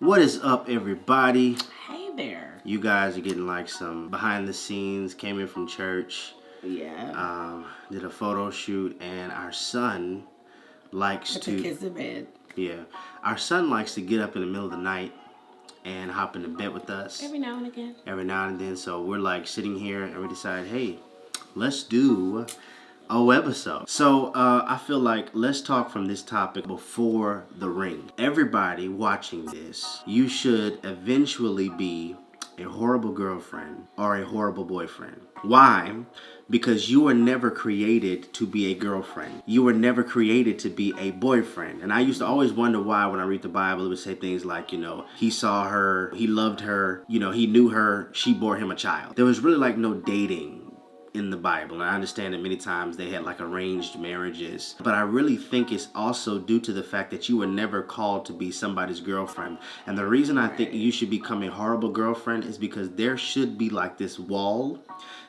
What is up, everybody? Hey there. You guys are getting like some behind the scenes, came in from church. Yeah. Did a photo shoot, and our son likes I to... took kids to bed. Yeah. Our son likes to get up in the middle of the night and hop into bed with us. Every now and again. Every now and then. So we're like sitting here and we decide, hey, let's do a webisode. So I feel like let's talk from this topic before the ring. Everybody watching this, you should eventually be a horrible girlfriend or a horrible boyfriend. Why? Because you were never created to be a girlfriend. You were never created to be a boyfriend. And I used to always wonder why when I read the Bible, it would say things like, he saw her, he loved her, he knew her, she bore him a child. There was really like no dating in the Bible. And I understand that many times they had like arranged marriages, but I really think it's also due to the fact that you were never called to be somebody's girlfriend. And the reason I think you should become a horrible girlfriend is because there should be like this wall.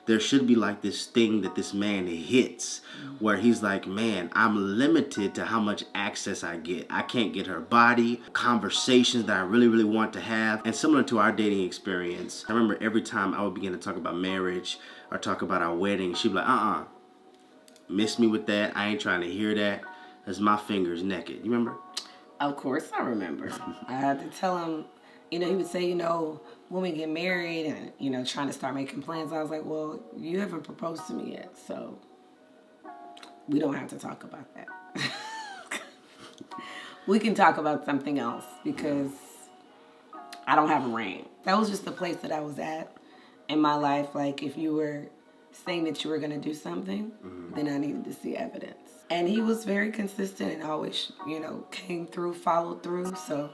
There should be like this thing that this man hits where he's like, man, I'm limited to how much access I get. I can't get her body, conversations that I really, really want to have. And similar to our dating experience, I remember every time I would begin to talk about marriage or talk about our wedding, she'd be like, miss me with that. I ain't trying to hear that. That's my fingers naked. You remember? Of course I remember. I had to tell him, he would say, when we get married and, trying to start making plans, I was like, well, you haven't proposed to me yet, so we don't have to talk about that. We can talk about something else because I don't have a ring. That was just the place that I was at in my life. Like, if you were saying that you were going to do something, then I needed to see evidence. And he was very consistent and always, came through, followed through. So,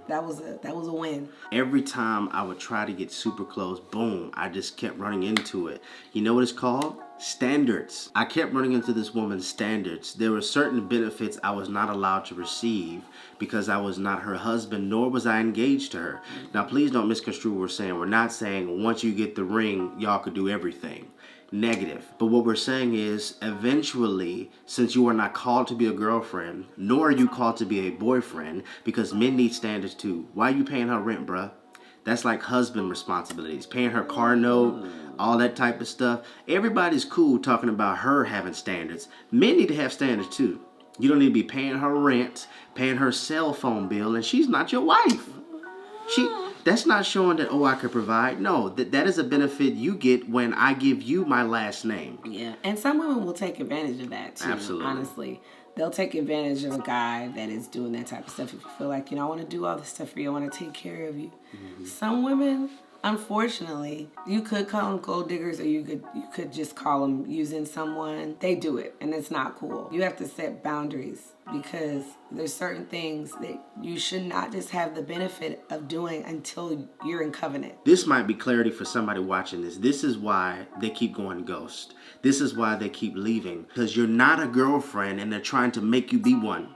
that was a win. Every time I would try to get super close, boom, I just kept running into it. You know what it's called? Standards. I kept running into this woman's standards. There were certain benefits I was not allowed to receive because I was not her husband, nor was I engaged to her. Now, please don't misconstrue what we're saying. We're not saying once you get the ring, y'all could do everything. Negative. But what we're saying is eventually, since you are not called to be a girlfriend, nor are you called to be a boyfriend, because men need standards too. Why are you paying her rent, bruh? That's like husband responsibilities. Paying her car note, all that type of stuff. Everybody's cool talking about her having standards. Men need to have standards too. You don't need to be paying her rent, paying her cell phone bill, and she's not your wife. That's not showing that, I could provide. No, that is a benefit you get when I give you my last name. Yeah, and some women will take advantage of that too. Absolutely. Honestly. They'll take advantage of a guy that is doing that type of stuff. If you feel like, I want to do all this stuff for you, I want to take care of you. Some women, unfortunately, you could call them gold diggers, or you could just call them using someone. They do it, and it's not cool. You have to set boundaries because there's certain things that you should not just have the benefit of doing until you're in covenant. This might be clarity for somebody watching this. This is why they keep going ghost. This is why they keep leaving. Because you're not a girlfriend and they're trying to make you be one.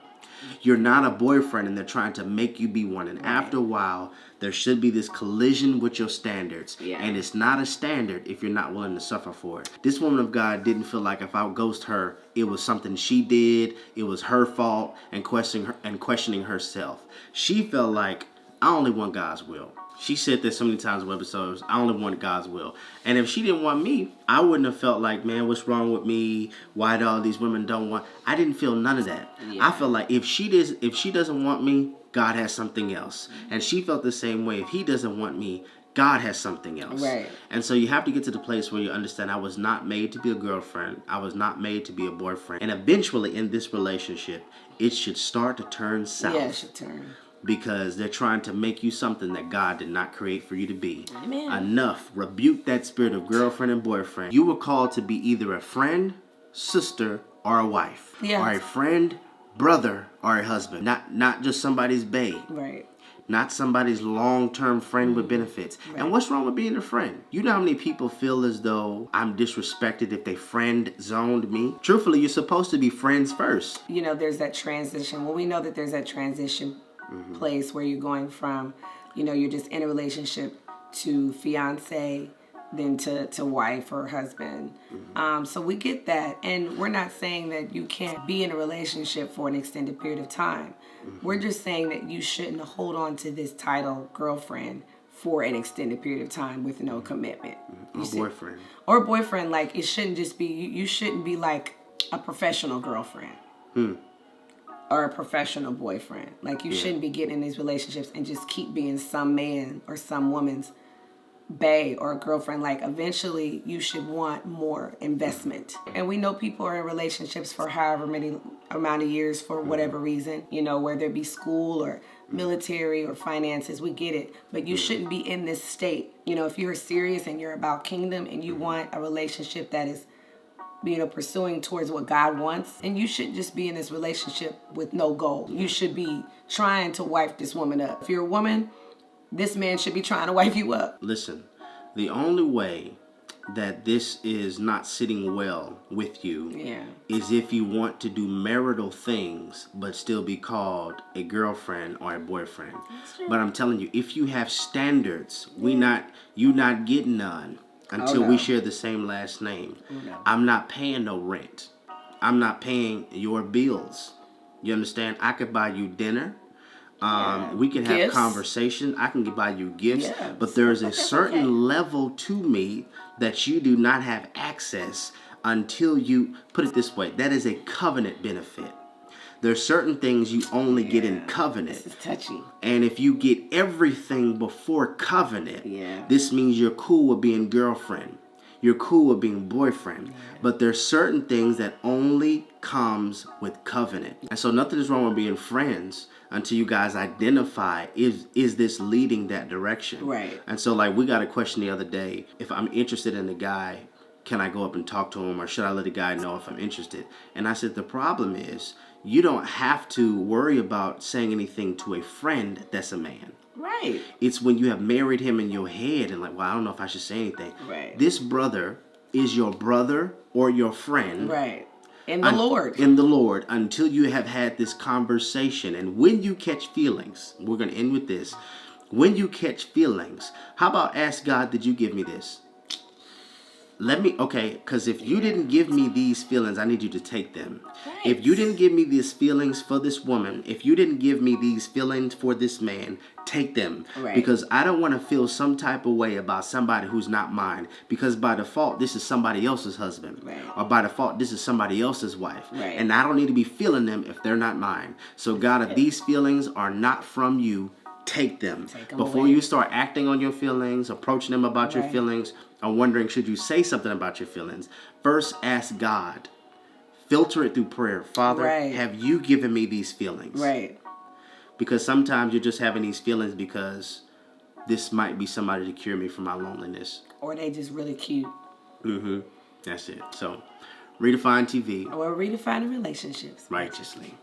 You're not a boyfriend and they're trying to make you be one. And after a while, there should be this collision with your standards. Yeah. And it's not a standard if you're not willing to suffer for it. This woman of God didn't feel like if I would ghost her, it was something she did, it was her fault, and questioning herself. She felt like, I only want God's will. She said this so many times in episodes, I only want God's will. And if she didn't want me, I wouldn't have felt like, man, what's wrong with me? Why do all these women don't want? I didn't feel none of that. Yeah. I felt like if she doesn't want me, God has something else. And she felt the same way. If he doesn't want me, God has something else. Right. And so you have to get to the place where you understand I was not made to be a girlfriend. I was not made to be a boyfriend. And eventually in this relationship, it should start to turn south. Yeah, it should turn. Because they're trying to make you something that God did not create for you to be. Amen. Enough. Rebuke that spirit of girlfriend and boyfriend. You were called to be either a friend, sister, or a wife. Yeah. Or a friend, brother, or a husband. Not just somebody's bae. Right. Not somebody's long-term friend with benefits. Right. And what's wrong with being a friend? You know how many people feel as though I'm disrespected if they friend zoned me? Truthfully, you're supposed to be friends first. There's that transition. Well, we know that there's that transition place where you're going from, you're just in a relationship to fiance, than to wife or husband. So we get that. And we're not saying that you can't be in a relationship for an extended period of time. We're just saying that you shouldn't hold on to this title girlfriend for an extended period of time with no commitment. Or boyfriend. Or boyfriend, like it shouldn't just be, you shouldn't be like a professional girlfriend. Or a professional boyfriend. Like you shouldn't be getting in these relationships and just keep being some man or some woman's bae or girlfriend. Like eventually you should want more investment. And we know people are in relationships for however many amount of years for whatever reason, you know, whether it be school or military or finances, we get it. But you shouldn't be in this state. You know, if you're serious and you're about kingdom and you want a relationship that is, you know, pursuing towards what God wants, and you shouldn't just be in this relationship with no goal. You should be trying to wife this woman up. If you're a woman, this man should be trying to wife you up. Listen, the only way that this is not sitting well with you is if you want to do marital things but still be called a girlfriend or a boyfriend. But I'm telling you, if you have standards, you not getting none until we share the same last name. I'm not paying no rent. I'm not paying your bills. You understand? I could buy you dinner. We can have Gifts. Conversation. I can buy you gifts. But there's a certain level to me that you do not have access until you, put it this way, that is a covenant benefit. There's certain things you only get in covenant. This is touchy. And if you get everything before covenant, this means you're cool with being girlfriend. You're cool with being boyfriend. But there's certain things that only comes with covenant. And so nothing is wrong with being friends until you guys identify, is this leading that direction? Right. And so like we got a question the other day, if I'm interested in a guy, can I go up and talk to him, or should I let a guy know if I'm interested? And I said, the problem is, you don't have to worry about saying anything to a friend that's a man. Right. It's when you have married him in your head and like, well, I don't know if I should say anything. Right. This brother is your brother or your friend. Right. In the Lord. In the Lord, until you have had this conversation. And when you catch feelings, we're going to end with this. When you catch feelings, how about ask God, did you give me this? Because if you didn't give me these feelings, I need you to take them. Right. If you didn't give me these feelings for this woman, if you didn't give me these feelings for this man, take them. Right. Because I don't want to feel some type of way about somebody who's not mine. Because by default, this is somebody else's husband. Right. Or by default, this is somebody else's wife. Right. And I don't need to be feeling them if they're not mine. So God, if these feelings are not from you, take them. Before you start acting on your feelings, approaching them about your feelings, or wondering should you say something about your feelings, first ask God. Filter it through prayer. Father, have you given me these feelings? Right. Because sometimes you're just having these feelings because this might be somebody to cure me from my loneliness. Or they just really cute. That's it. So, Redefined TV. Or redefining relationships. Righteously.